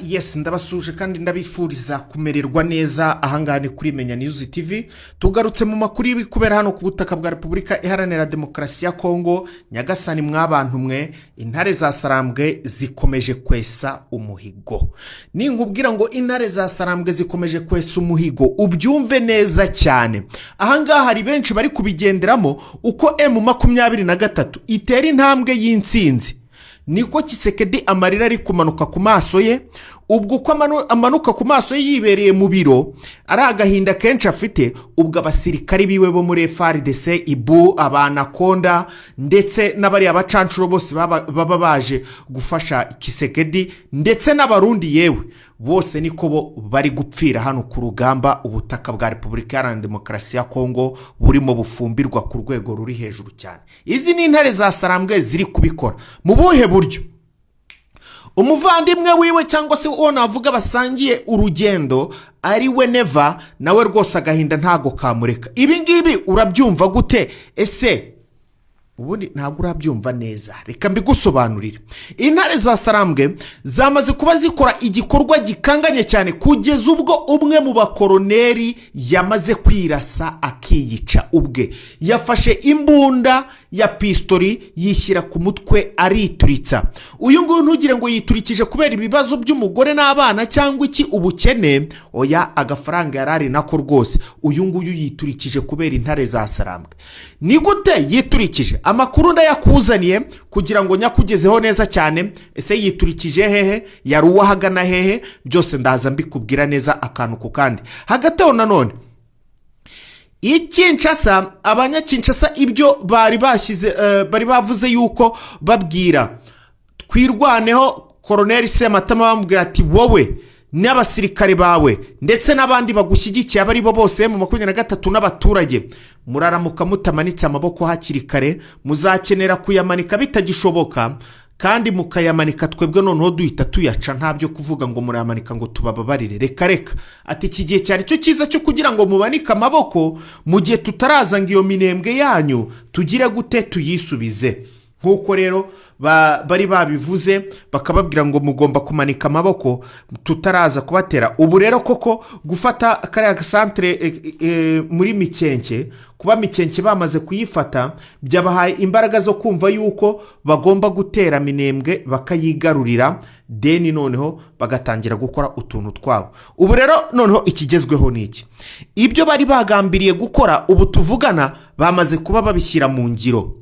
Yes, ndabasuje kandi ndabifuriza kumererwa neza ahangane kuri Menya News TV. Tugarutse mu makuru y'ibikubera hano ku butaka bwa Repubulika Iharanira Demokarasi ya Congo. Nyagasani mwabantu mwe, intare za Sarambwe zikomeje kwesa umuhigo. Ninkubwira ngo intare za Sarambwe zikomeje kwesa umuhigo, ubyumve neza cyane. Ahangaha hari benshi bari kubigenderamo uko M23 itera intambwe y'intsinzi. Niko Yisekera amarira ari kumanuka ku maso ye, ubwo uko amanuka ku maso ye yibereye mu biro ari agahinda kenshi afite, ubwo abasirikari biwe bo muri FARDC ibu abanakonda ndetse n'abari abacancuro bose baba baje gufasha Yisekera ndetse n'abarundi yewe bose niko bo bari gupfira hano ku rugamba. Ubutaka bwa Repubulika Iharanira Demokarasi ya Congo burimo bufumbirwa ku rwego ruri hejuru cyane. Izi ni intare za Sarambwe ziri kubikora mu buhe buryo? Umuvandimwe wiwe cyangwa se uwo navuga basangiye urugendo ari we Neva, nawe rwose agahinda ntago kamureka. Ibi ngibi urabyumva gute? Ese ubundi ntago urabyumva neza, reka mbigusobanurire. Intare za Sarambwe zamaze kuba zikora igikorwa gikanganye cyane kugeza ubwo umwe mu bakoroneri yamaze kwirasa akiyica ubwe. Yafashe imbunda ya pistori yishyira ku mutwe Arituritsa. Uyu nguyu ntugire ngo yiturikije kubera ibibazo by'umugore n'abana cyangwa iki ubukene, oya, agafaranga yarari nako rwose. Uyu nguyu yiturikije kubera intare za Sarambwe. Ni gute yiturikije? Amakuru ndayakuzaniye kugira ngo nyakugezeho neza cyane. Ese yiturikije hehe? Yari uwahagana hehe? Byose ndaza mbikubwira neza akantu ku kandi. Hagati aho nanone Kinshasa, abanyakinshasa ibyo bari bavuze yuko babwira twirwaneho Colonel Sematama, bamubwira ati wowe n'abasirikare bawe ndetse n'abandi bagushyigikiye abari bo bose mu 23 n'abaturage muraramuka mutamanitse amaboko hakiri kare, muzakenera kuyamanika bitagishoboka, kandi mukayamanika twebwe noneho duhita tuyaca, ntabyo kuvuga ngo muramanika ngo tubababarire. Reka ati iki gihe cyari cyo cyiza cyo kugira ngo mubanike amaboko mu gihe tutaraza ngo iyo minembwe yanyu tugire gute tuyisubize. Nkuko rero bari babivuze bakababwira ngo mugomba kumanika amaboko tutaraza kubatera. Ubu rero koko gufata kare agasantre muri Mikenke, kuba Mikenke bamaze kuyifata byabahaye imbaraga zo kumva yuko bagomba gutera minembwe bakayigarurira, deni noneho bagatangira gukora utuntu twabo. Ubu rero noneho ikigezweho niki? Ibyo bari bagambiriye gukora ubu tuvugana bamaze kuba babishyira mu ngiro.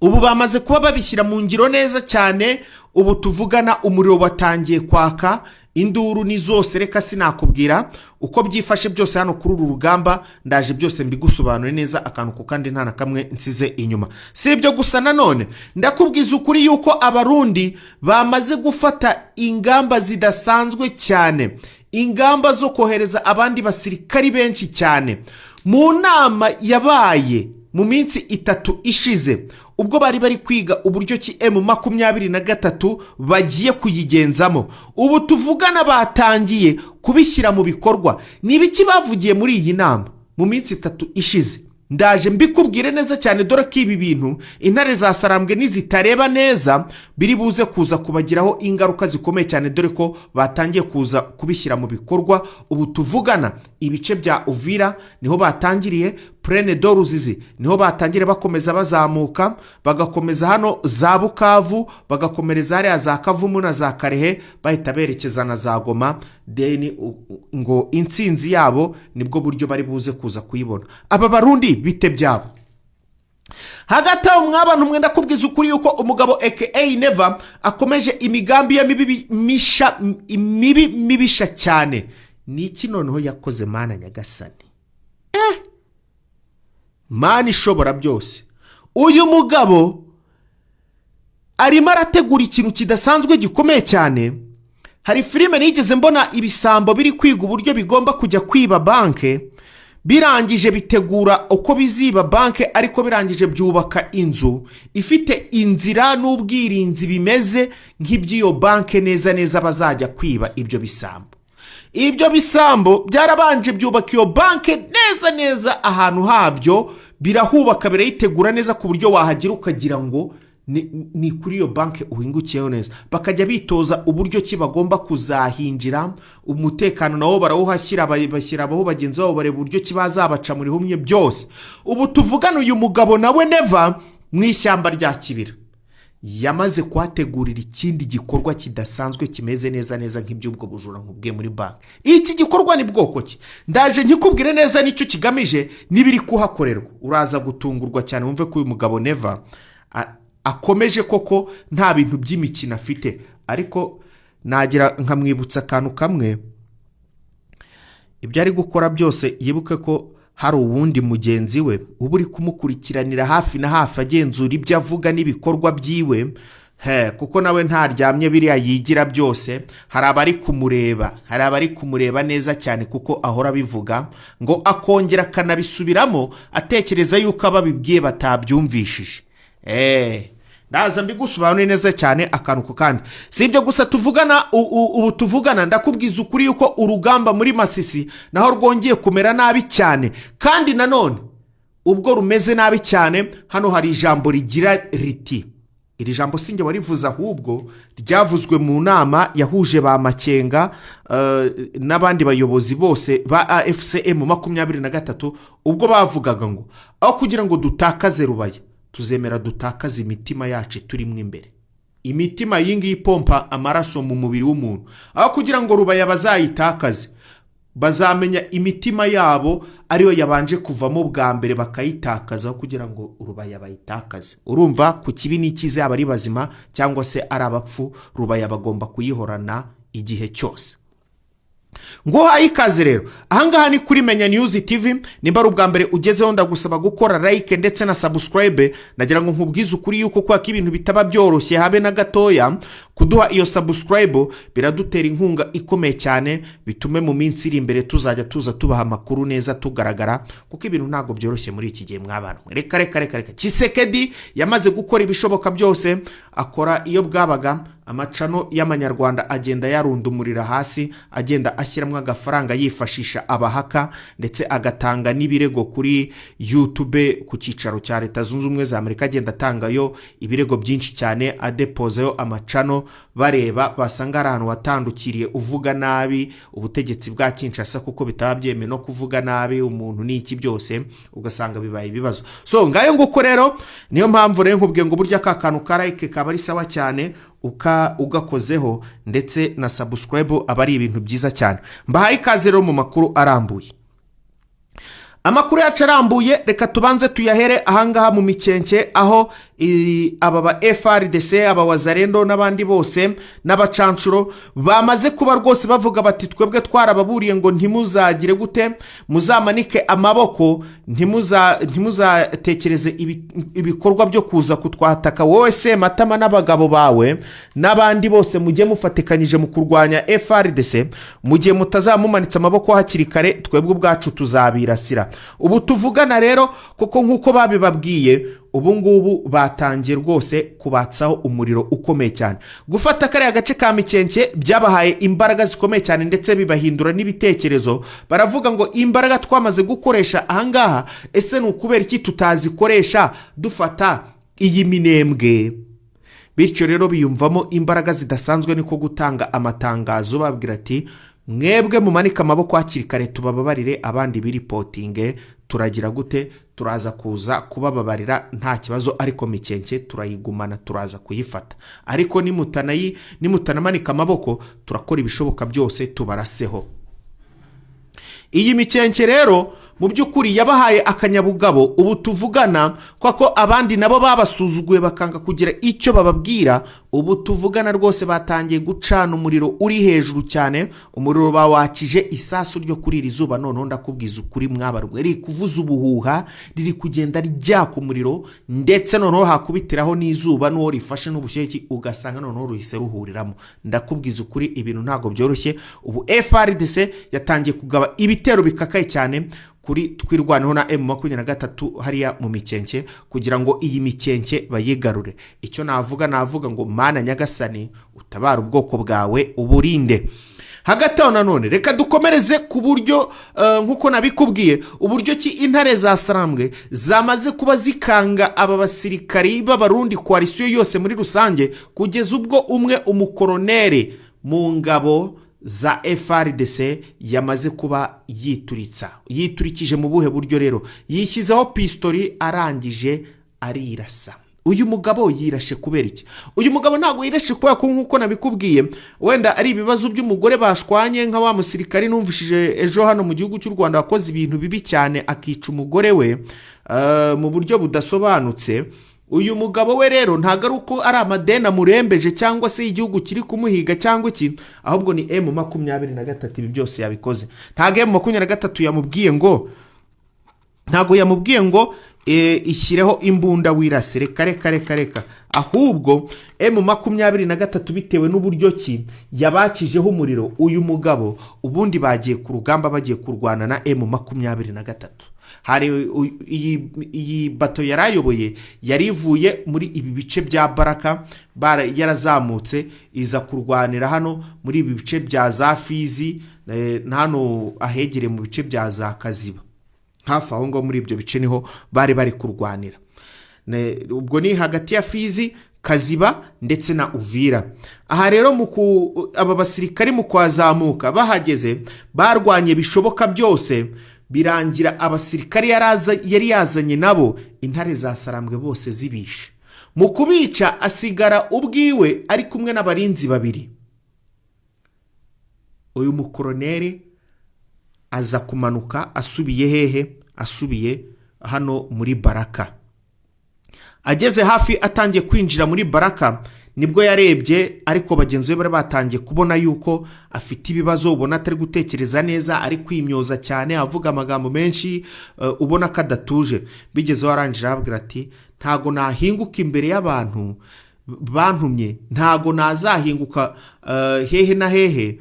Ubu bamaze kuba babishyira mu ngiro neza cyane. Ubu tuvugana umuriro watangiye kwaka, induru ni zose. Reka sinakubwira uko byifashe byose hano kuri uru rugamba, ndaje byose mbigusobanure neza akantu ku kandi nta na kamwe nsize inyuma. Si ibyo gusa, nanone ndakubwiza ukuri yuko abarundi bamaze gufata ingamba zidasanzwe cyane, ingamba zo kohereza abandi basirikari benshi cyane. Mu nama yabaye mu minsi 3 ishize, ubwo bari kwiga uburyo ki M23 bagiye kuyigenzamo, ubu tuvugana batangiye kubishyira mu bikorwa. Ni ibiki bavugiye muri iyi nama mu minsi 3 ishize? Ndaje mbikubwire neza cyane, dore ko ibi bintu intare za Sarambwe nizitareba neza biri buze kuza kubagiraho ingaruka zikomeye cyane, dore ko batangiye kuza kubishyira mu bikorwa. Ubu tuvugana ibice bya Uvira niho batangiriye, Prene Doruzizi niho batangire bakomeza bazamuka, bagakomeza hano za Bukavu, bagakomereza hariya za Kavumu na za Karehe, bahita berekeza na za Goma. Deni ngo intsinzi yabo nibwo buryo bari buze kuza kuyibona. Aba barundi bite byabo? Hagati aho mwabantu mwenda kubwiza ukuri yuko umugabo aka Neva akomeje imigambi ya mibisha cyane. Niki noneho yakoze Mana Nyagasani? Mana ishobora byose. Uyu mugabo arimo arategura ikintu kidasanzwe gikomeye cyane. Hari filime nigeze mbona ibisambo biri kwiga uburyo bigomba kujya kwiba banke, birangije bitegura uko biziba banke, ariko birangije byubaka inzu ifite inzira n'ubwirinzi bimeze nk'iby'iyo banke neza neza bazajya kwiba ibyo bisambo. Ibyo bisambo byarabanje byubaka iyo banke neza neza ahantu habyo, birahubaka birayitegura neza ku buryo wahagira ukagira ngo ni kuri iyo banki uhingukiyeho neza, bakajya bitoza uburyo ki bagomba kuzahinjira, umutekano nawo barawuhashyira, bashyira abaho bagenzi babo bareba uburyo ki bazabaca muri humye byose. Ubu tuvugana uyu mugabo nawe neva mu ishyamba rya Kibira yamaze kuhategurira ikindi gikorwa kidasanzwe kimeze neza nk'iby'ubwo bujura nkubwiye muri banki. Iki gikorwa ni bwoko ki? Ndaje nkikubwire neza nicyo kigamije n'ibiri kuhakorerwa, uraza gutungurwa cyane wumve ko uyu mugabo neva akomeje koko nta bintu by'imikino afite. Ariko nagira nkamwibutsa akantu kamwe, ibyo ari gukora byose yibuke ko hari uwundi mugenzi we uba uri kumukurikiranira hafi na hafi agenzura ibyo avuga n'ibikorwa byiwe, kuko nawe ntaryamye biriya yigira byose. Hari abari kumureba neza cyane kuko ahora bivuga ngo akongera akanabisubiramo atekereza yuko ababibwiye batabyumvishije. Ndaza mbigusobanurire neza cyane akantu ku kandi. Si ibyo gusa tuvugana, ubu tuvugana ndakubwiza ukuri yuko urugamba muri Masisi naho rwongeye kumera nabi cyane, kandi nanone ubwo rumeze nabi cyane hano hari ijambo rigira riti, iri jambo sinjye warivuza ahubwo ryavuzwe mu nama yahuje ba Makenga n'abandi bayobozi bose ba AFCM 23 ubwo bavugaga ngo aho kugira ngo dutakaze Rubaya tuzemera dutakaza imitima yacu turimo imbere. Imitima yingi ipompa amaraso mu mubiri w'umuntu, aho kugira ngo Rubaya bazayitakaze bazamenya imitima yabo ariyo yabanje kuvamo bwa mbere bakayitakaza kugira ngo Rubaya bayitakaze. Urumva ku kibi n'ikize abari bazima cyangwa se ari abapfu, Rubaya bagomba kuyihorana igihe cyose. Ngo Ikaze rero ahangaha ni kuri Menya News TV. Nimba ari ubwa mbere ugezeho ndagusaba gukora like ndetse na subscribe. Nagira ngo nkubwize ukuri yuko kwa ibintu bitaba byoroshye habe na gatoya, kuduha iyo subscribe biradutera inkunga ikomeye cyane, bitume mu minsi iri imbere tuzajya tubaha amakuru neza tugaragara, kuko ibintu ntago byoroshye muri iki gihe mwabana. Reka Yisekera yamaze gukora ibishoboka byose, akora iyo bwabaga amacano y'amanyarwanda agenda yarundumurira hasi, agenda ashyiramo agafaranga yifashisha abahaka, ndetse agatanga n'ibirego kuri YouTube ku cyicaro cya Leta Zunze Ubumwe za Amerika, agenda atangayo ibirego byinshi cyane, adepozayo amacano bareba basanga ari ahantu watandukiriye uvuga nabi ubutegetsi bwa Kinshasa, kuko bitaba byemeye no kuvuga nabi umuntu n'iki byose ugasanga bibaye ibibazo. So ngayo nguko rero niyo mpamvu rero nkubwiye ngo burya ka kantu ka like kaba ari sawa cyane ugakozeho, ndetse na subscribe aba ari ibintu byiza cyane. Mbahaye ikaze rero mu makuru arambuye. Amakuru yacu arambuye reka tubanze tuyahere ahangaha mu Mikenke, aho aba ba FRDC aba wazarendo n'abandi bose n'abacancuro bamaze kuba rwose bavuga bati twebwe twarababuriye ngo ntimuzagire gute, muzamanike amaboko, ntimuzatekereze ibikorwa byo kuza kutwataka wowe se matama n'abagabo bawe n'abandi bose mujye mufatikanyije mu kurwanya FRDC, mugiye mutazamumanitse amaboko hakiri kare twebwe ubwacu tuzabirasira. Ubu tuvugana rero kuko nkuko babibabwiye ubu ngubu batangiye rwose kubatsaho umuriro ukomeye cyane. Gufata kare agace ka Mikenke byabahaye imbaraga zikomeye cyane, ndetse bibahindura n'ibitekerezo. Baravuga ngo imbaraga twamaze gukoresha ahangaha ese ni ukubera iki tutazikoresha dufata iyi minembwe. Bityo rero biyumvamo imbaraga zidasanzwe, niko gutanga amatangazo babwira ati mwebwe mumanika amaboko hakiri kare tubababarire, abandi biripotinge turagira gute, turaza kuza kubababarira nta kibazo, ariko Mikenke turayigumana, turaza kuyifata. Ariko nimutanamanika amaboko turakora ibishoboka byose tubaraseho. Iyi Mikenke rero mu by'ukuri yabahaye akanyabugabo. Ubu tuvugana kwako abandi nabo babasuzuguye bakanga kugira icyo bababwira, ubu tuvugana rwose batangiye gucana umuriro uri hejuru cyane. Umuriro bawakije isasu ryo kuri iri zuba, none ndakubwiza ukuri mwabarwe riri kuvuza ubuhuha, riri kugenda ryaka umuriro, ndetse none hakubitiraho n'izuba n'uwo rifashe n'ubushyeki ugasanga none ruhise ruhuriramo. Ndakubwiza ukuri ibintu ntago byoroshye. Ubu FRDC yatangiye kugaba ibitero bikakaye cyane kuri twirwaneho na M23 hariya mu Mikenke, kugira ngo iyi Mikenke bayigarure. Icyo navuga ngo Mana Nyagasani utabara ubwoko bwawe uburinde. hagati aho nanone reka dukomereze ku buryo nk'uko nabikubwiye uburyo ki intare za sarambwe zamaze kuba zikanga aba basirikari b'abarundi koalisiyo yose muri rusange kugeza ubwo umwe umukoronere mu ngabo za FRDC yamaze kuba yiturikije mu buhe buryo rero yishyizeho pistori arangije arirasa. Uyu mugabo yirashe kubera iki? Uyu mugabo ntago yirashe kubera ko nkuko nabikubwiye wenda ari ibibazo by'umugore bashwanye nka wa musirikari numvishije ejo hano mu gihugu cy'u Rwanda wakoze ibintu bibi cyane akica umugore we mu buryo budasobanutse. Uyu mugabo we rero ntago ari uko ari amadena murembeje cyangwa se igihugu kiri kumuhiga cyangwa iki, ahubwo ni M23 ibi byose yabikoze. Ntago M23 yamubwiye ngo ishyireho imbunda wirase reka ahubwo M23 bitewe n'uburyo ki yabakijeho umuriro uyu mugabo ubundi bagiye ku rugamba bagiye kurwana na M23. Hari iyi bato yarayoboye yarivuye muri ibi bice bya Baraka yarazamutse iza kurwanira hano muri ibi bice bya za Fizi hano ahegere mu bice bya za Kaziba, hafi aho ngo muri ibyo bice niho bari kurwanira. Ubwo ni hagati ya Fizi, Kaziba ndetse na Uvira. Aha rero aba basirikari mu kwazamuka bahageze barwanye bishoboka byose birangira abasirikari yari yazanye nabo intare za sarambwe bose zibishe. Mu kubica asigara ubwiwe ari kumwe n'abarinzi babiri. Uyu mukoroneri aza kumanuka asubiye hehe? Asubiye hano muri Baraka. Ageze hafi atangiye kwinjira muri Baraka nibwo yarebye, ariko bagenzi be bari batangiye kubona yuko afite ibibazo, ubona atari gutekereza neza, ari kwimyoza cyane, avuga amagambo menshi, ubona kadatuje. Bigezeho arangira ababwira ati ntago nahinguka imbere y'abantu bantumye, ntago nazahinguka hehe na hehe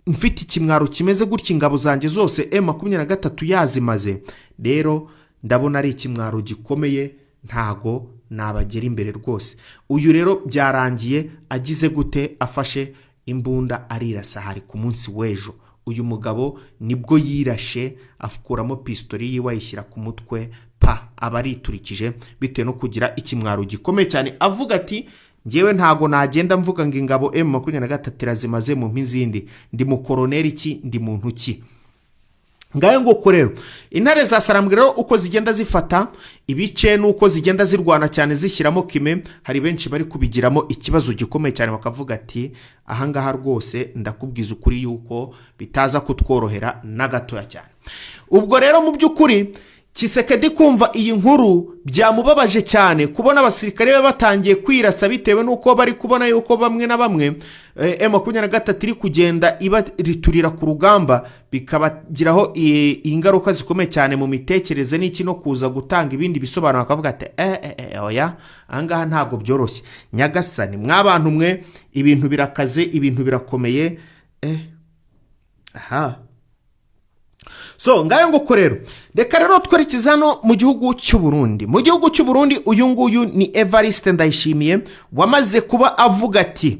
mfite ikimwaro kimeze gutya, ingabo zanjye zose M23 yazimaze. Rero ndabona ari ikimwaro gikomeye, ntago nabagera imbere rwose. Uyu rero byarangiye agize gute? Afashe imbunda arirasa hari ku munsi w'ejo. Uyu mugabo nibwo yirashe afukuramo pistori yiwe ayishyira ku mutwe aba ariturikije bitewe no kugira ikimwaro gikomeye cyane, avuga ati ngewe ntago nagenda mvuga ngo ingabo M23 razimaze mu mpizindi, ndi mu koroneri ki, ndi muntu ki. Ngayo ngo rero intare za sarambwe rero uko zigenda zifata ibice nuko zigenda zirwana cyane zishyiramo kime, hari benshi bari kubigiramo ikibazo gikomeye cyane bakavuga ati ahangaha rwose ndakubwiza ukuri yuko bitaza kutworohera na gatoya cyane. Ubwo rero mu by'ukuri Yisekera kumva iyi nkuru byamubabaje cyane kubona abasirikare be batangiye kwirasa bitewe nuko bari kubona yuko bamwe na bamwe M23 iri kugenda ibariturira ku rugamba, bikabagiraho ingaruka zikomeye cyane mu mitekerereze n'iki no kuza gutanga ibindi bisobanuro. Akavuga ati oya ahangaha ntago byoroshye, nyagasani mwabantu mwe ibintu birakaze, ibintu birakomeye. So ngayo ngo rero reka rero twerekeza hano mu gihugu cy'u Burundi. Mu gihugu cy'u Burundi uyu nguyu ni Evariste Ndayishimiye wamaze kuba avuga ati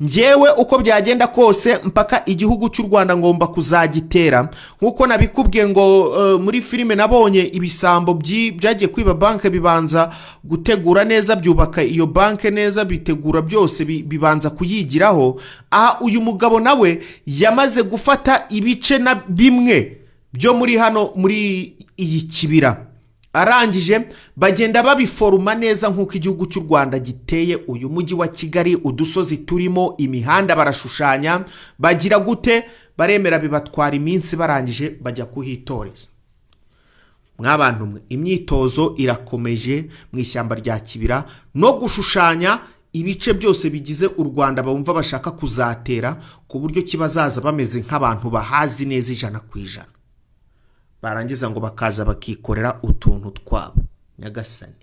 ngewe uko byagenda kose mpaka igihugu cy'u Rwanda ngomba kuzagitera. Nkuko nabikubwiye ngo muri filime nabonye ibisambo byagiye kwiba banke bibanza gutegura neza, byubaka iyo banke neza, bitegura byose bibanza kuyigiraho. Aha uyu mugabo nawe yamaze gufata ibice na bimwe byo muri hano muri iyi kibira, arangije bagenda babiforuma neza nkuko igihugu cy'u Rwanda giteye. Uyu mujyi wa Kigali, udusozi turimo, imihanda barashushanya, bagira gute, baremera bibatwara iminsi, barangije bajya kuhitoreza. Mwabantu mwe imyitozo irakomeje mu ishyamba rya Kibira no gushushanya ibice byose bigize u Rwanda bumva bashaka kuzatera, ku buryo kibazaza bameze nk'abantu bahazi neza 100%. Barangiza ngo bakaza bakikorera utuntu twabo. Nyagasani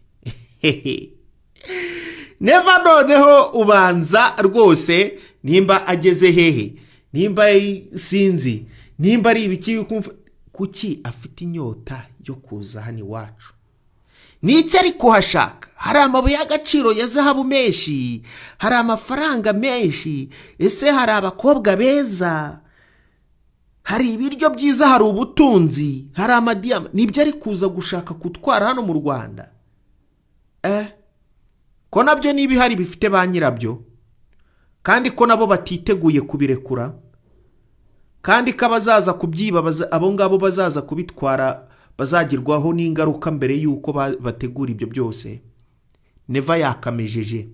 neva noneho ubanza rwose nimba ageze hehe, nimba sinzi, nimba ari ibiki kuki afite inyota yo kuza hano iwacu, n'icyo ari kuhashaka. Hari amabuye y'agaciro ya zahabu menshi, hari amafaranga menshi, ese hari abakobwa beza, hari ibiryo byiza, hari ubutunzi, hari amadiyama. Nibyo ari kuza gushaka kutwara hano mu Rwanda. Ko nabyo n'ibihari bifite ba nyirabyo, kandi ko nabo batiteguye kubirekura, kandi ko abazaza kubyiba abo ngabo bazaza kubitwara bazagirwaho n'ingaruka mbere y'uko bategura ibyo byose. Neva yakamejeje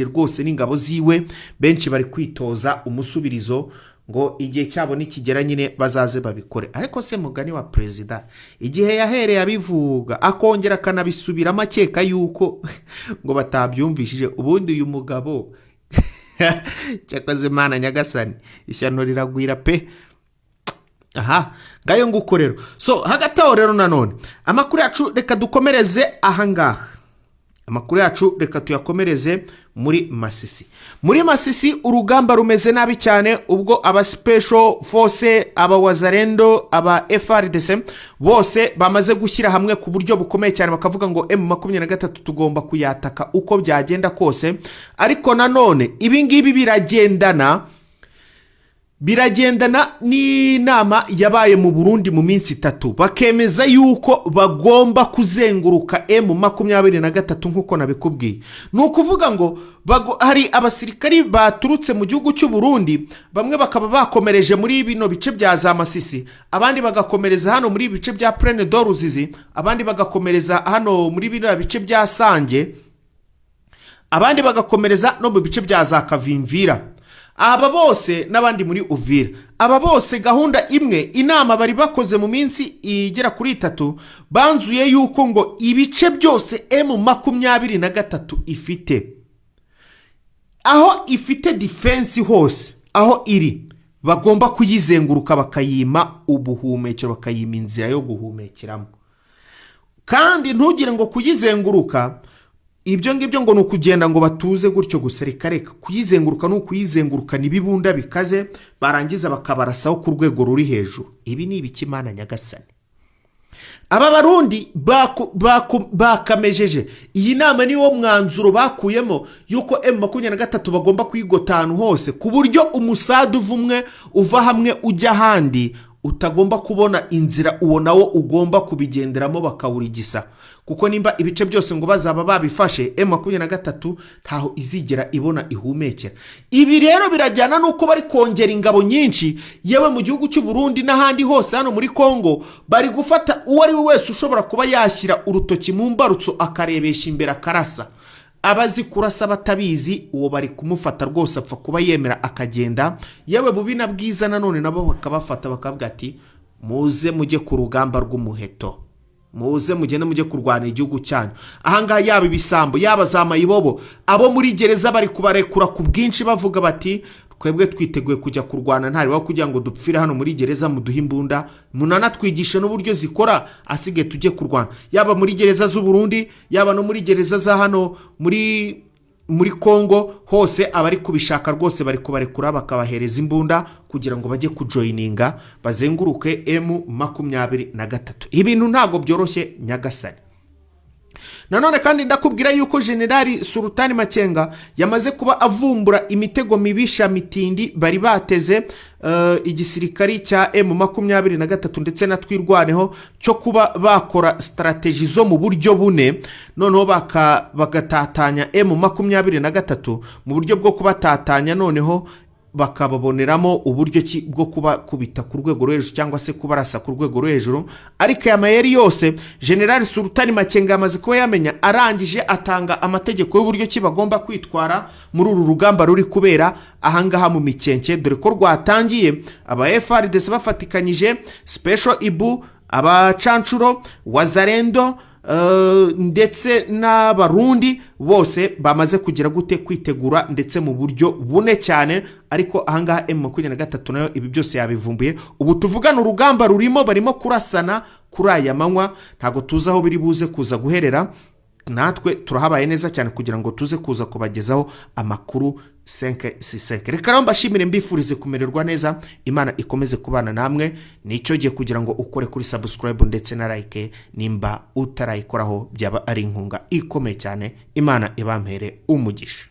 rwose n'ingabo ziwe. Benshi bari kwitoza umusubirizo ngo igihe cyabo nikigera nyine bazaze babikore. Ariko se mugani wa perezida igihe yahereye abivuga akongera akanabisubiramo akeka yuko ngo batabyumvishije, ubundi uyu mugabo cyakoze Imana nyagasani ishyano riragwira pe. Ngayo nguko rero. So hagati aho rero nanone amakuru yacu reka dukomereze ahangaha. Amakuru yacu reka tuyakomereze muri Masisi. Muri Masisi urugamba rumeze nabi cyane, ubwo aba special force, aba wazarendo, aba FRDC bose bamaze gushyira hamwe ku buryo bukomeye cyane, bakavuga ngo M23 tugomba kuyataka uko byagenda kose. Ariko nanone ibi ngibi biragendana n'inama yabaye mu Burundi mu minsi 3, bakemeza yuko bagomba kuzenguruka M23 nkuko nabikubwiye. Nukuvuga ngo hari abasirikari baturutse mu gihugu cy'u Burundi, bamwe bakaba bakomereje muri bino bice bya za Masisi, abandi bagakomereza hano muri bice bya Plaine d'Oruzizi, abandi bagakomereza hano muri bino bice bya Sange, abandi bagakomereza no mu bice bya za Kavimvira. Aba bose n'abandi muri Uvira, aba bose gahunda imwe, inama bari bakoze mu minsi igera kuri 3, banzuye yuko ngo ibice byose M23 ifite, aho ifite defense hose, aho iri bagomba kuyizenguruka bakayima ubuhumekero, bakayima inzira yo guhumekeramo. Kandi ntugire ngo kuyizenguruka ibyo ngibyo ngo nukugenda ngo batuze gutyo gusa, reka kuyizenguruka n'ukuyizenguruka n'ibibunda bikaze barangiza bakabarasaho ku rwego ruri hejuru. Ibi ni ibiki Imana nyagasani. Aba Barundi bakamejeje iyi nama, niwo mwanzuro bakuyemo yuko M23 bagomba kwigota ahantu hose, ku buryo umusada uvumwe uva hamwe ujya handi utagomba kubona inzira uwo nawo ugomba kubigenderamo bakawurigisa. Kuko nimba ibice byose ngo bazaba babifashe, M23 ntaho izigera ibona ihumekera. Ibi rero birajyana nuko bari kongera ingabo nyinshi, yewe mu gihugu cy'u Burundi n'ahandi hose hano muri Congo bari gufata uwo ari we wese ushobora kuba yashyira urutoki mu mbarutso akarebesha imbere akarasa. Abazi kurasa batabizi uwo bari kumufata rwose apfa kuba yemera akagenda. Yewe bubina bwiza nanone nabo bakabafata bakavuga ati muze mujye ku rugamba rw'umuheto, muze mugende mujye kurwana igihugu cyanyu. Ahangaha yaba ibisambo, yaba za mayibobo, abo muri gereza bari kubarekura ku bwinshi bavuga bati twebwe twiteguye kujya kurwana, ntari wa kugira ngo dupfire hano muri gereza muduhe imbunda, munanatwigishe n'uburyo zikora, asige tujye kurwana. Yaba muri gereza z'u Burundi, yaba no muri gereza za hano muri Congo, hose abari kubishaka rwose bari kubarekura bakabahereza imbunda kugira ngo bajye kujoininga bazenguruke M23. Ibintu ntago byoroshye nyagasani. Nanone kandi ndakubwira yuko Generali Sultani Makenga yamaze kuba avumbura imitego mibisha mitindi bari bateze igisirikari cya M23 ndetse na twirwaneho cyo kuba bakora strategy zo mu buryo bune, noneho bagatatanya M23 mu buryo bwo kubatatanya, noneho bakababoneramo uburyo ki bwo kuba kubita ku rwego rwo hejuru cyangwa se kubarasa ku rwego rwo hejuru. Ariko ya mayeri yose General Sultani Makenga amaze kuba yamenya, arangije atanga amategeko y'uburyo ki bagomba kwitwara muri uru rugamba ruri kubera ahangaha mu Mikenke, dore ko rwatangiye aba FRDC bafatikanyije Special Ibu, aba Cancuro, Wazarendo ndetse n'Abarundi bose bamaze kugira gute kwitegura ndetse mu buryo bune cyane. Ariko ahangaha M23 nayo ibi byose yabivumbuye. Ubu tuvugana urugamba rurimo, barimo kurasana kuri aya manywa, ntago tuzi aho biri buze kuza guherera. Natwe turahabaye neza cyane kugira ngo tuze kuza kubagezaho amakuru 565. Reka mbashimire mbifurize kumererwa neza, Imana ikomeze kubana namwe. Nicyo giye kugira ngo ukore kuri subscribe ndetse na like, nimba utarayikoraho byaba ari inkunga ikomeye cyane. Imana ibampere umugisha.